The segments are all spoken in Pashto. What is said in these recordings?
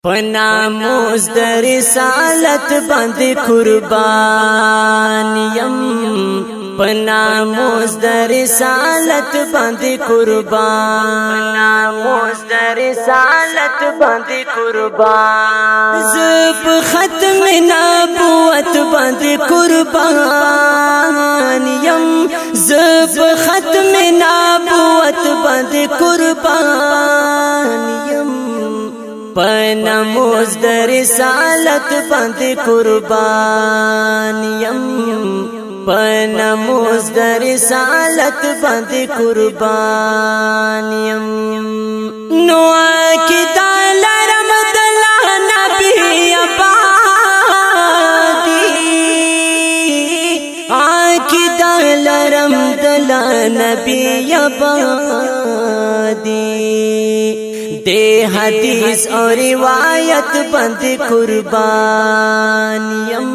پناموز در رسالت باندې قربان یم پناموز در رسالت باندې قربان پناموز در رسالت باندې قربان زب ختم نبوت باندې قربان یم زب ختم نبوت باندې قربان یم پناموز در رسالت باندې قربان یم پناموز در رسالت باندې قربان یم نو عقیده لرم د نبی آبادی عقیده لرم د نبی آبادی دے حدیث اور روایت بند قربان یم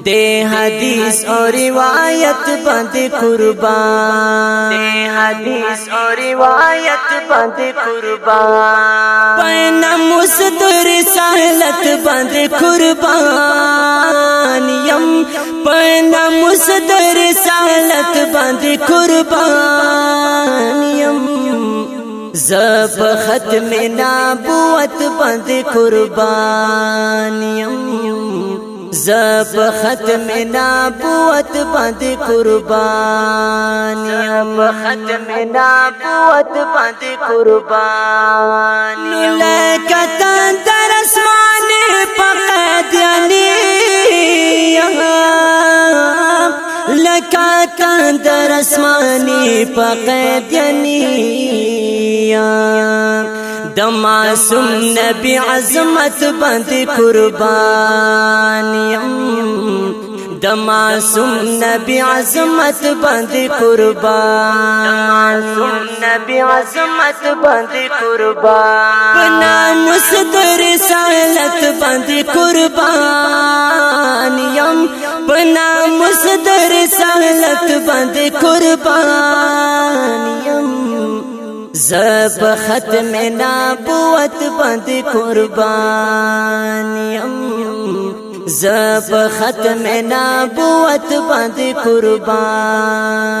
دے حدیث اور روایت بند قربان دے حدیث اور روایت بند قربان پناموز در رسالت بند قربان یم پناموز در رسالت بند قربان یم زب ختم نبوت باندې قربان یم زب ختم نبوت باندې قربان یم ختم نبوت باندې قربان لکه در اسمان پقد یعنی لکه در اسمانی پقد یعنی د معصوم نبی عظمت باندې قربان یم د معصوم نبی عظمت باندې قربان د معصوم نبی عظمت باندې قربان پناموز در رسالت باندې قربان یم پناموز در رسالت باندې قربان یم زب ختم نبوت باندې قربان یم زب ختم نبوت باندې قربان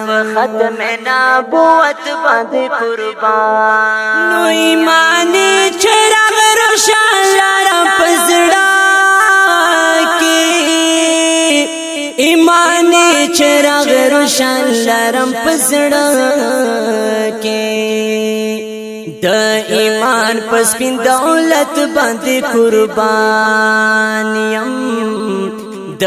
زب ختم نبوت باندې قربان نو ایمان چراغ روشن لرم پزړه کې ایمان چراغ روشن لرم پزړه کې د ایمان پس پین دولت باندې قربان یم د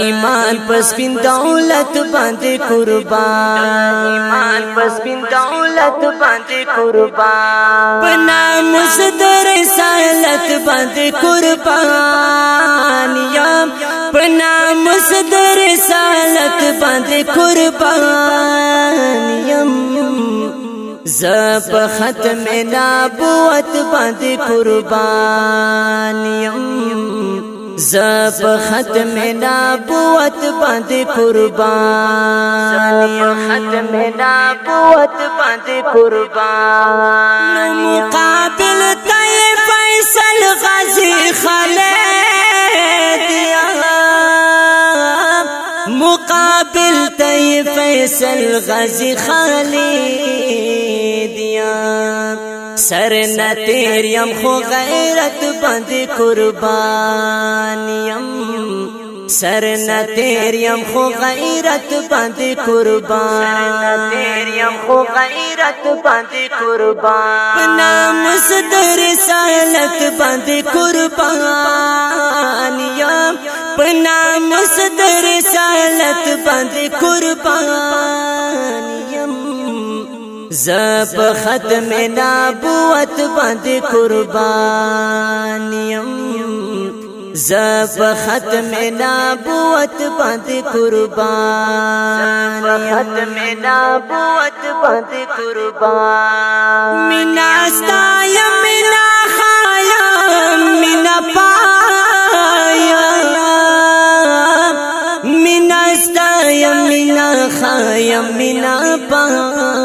ایمان پس پین دولت باندې قربان ایمان پس پین دولت باندې قربان پناموز در رسالت باندې قربان یم پناموز در رسالت باندې قربان یم زب ختم نبوت باندې قربان یم زب ختم نبوت باندې قربان زب ختم نبوت باندې قربان مقابل ته فیصل غازی خالد مقابل ته فیصل غازی خالد سر نہ تیر یم خو غیرت باندې قربان یم سر نہ تیر یم خو غیرت باندې قربان تیر یم خو غیرت باندې قربان پناموز در رسالت باندې قربان یم پناموز در رسالت باندې قربان یم زب ختم نبوت باندې قربان یم زب ختم نبوت باندې قربان زب ختم نبوت باندې قربان مینا ستا یم مینا خایم مینا پایم مینا ستا یم مینا خایم مینا پایم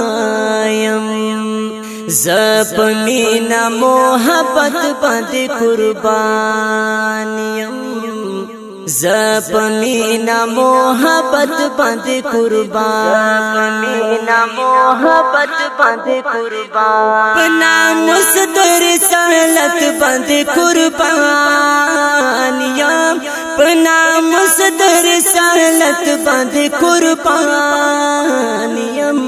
زب مینا محبت محبت باندې قربانیم زپ مینا محبت باندې قربان مینا محبت باندې قربان پنا مصدر رسالت باندې قربان یم پنا مصدر رسالت باندې قربان یم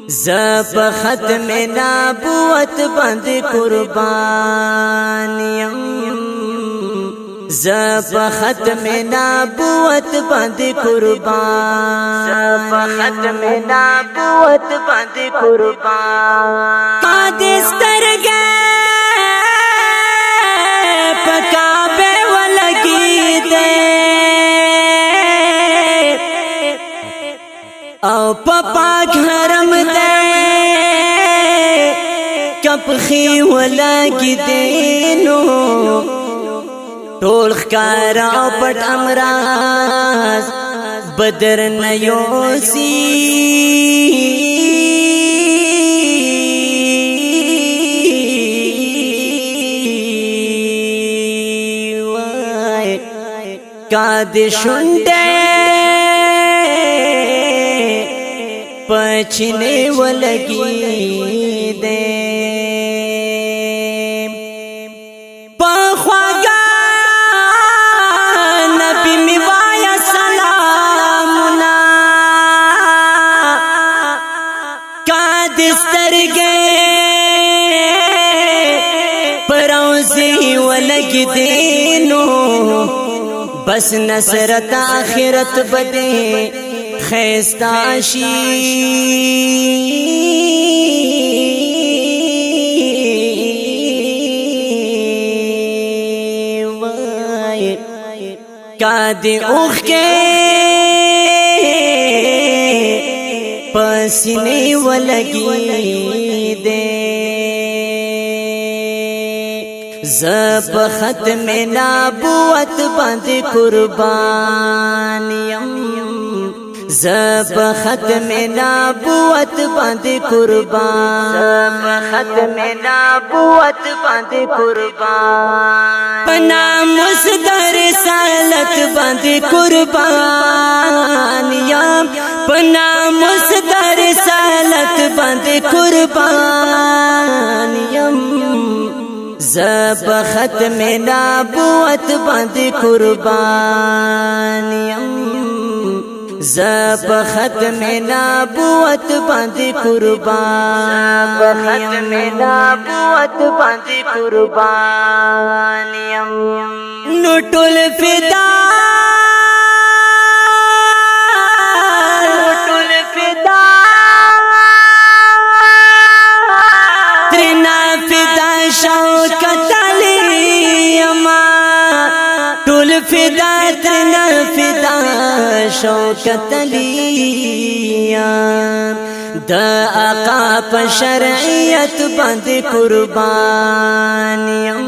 زپ ختم نبوت باندې قربان یم زپ ختم نبوت باندې قربان زپ ختم نبوت باندې قربان قادس ترګه پکابه ولګی دے او پاک حرم دے کپ خي ولګی دے نو ټول ښکار او پټ امراض بدر نیوسی وای کاد شونډه پچنے ولګی دے پخواګا نبی می وایا سلامنا کاد سترګې پروزي ولګی دینو بس نصرت آخرت بده خیستاشی کادی اوخ کے پسینے ولگی دے زب ختم نبوت باندې قربانیم زب ختم نبوت باندې قربان زب ختم نبوت باندې قربان پنا مصدر رسالت باندې قربان یم پنا مصدر رسالت باندې قربان یم زب ختم نبوت باندې قربان یم زب ختم نبوت باندې قربان زب ختم نبوت باندې قربان یم نو ټول فدا ټول فدا ترنا فدا شوکت علیما ټول فدا ترنا فدا شوکت علیہ دا آقا پا شرعیت باندې قربانیم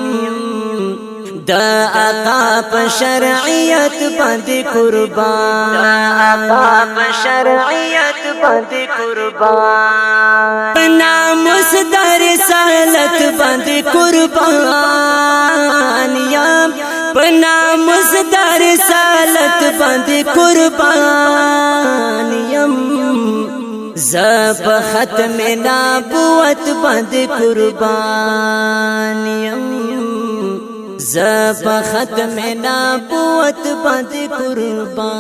دا آقا پا شرعیت باندې قربان دا آقا پا شرعیت باندې قربان پنا مصدر رسالت باندې قربانیم پنا مصدر رسالت باندې قربانیم زب ختم نبوت باندې قربانیم زب ختم نبوت باندې قربانیم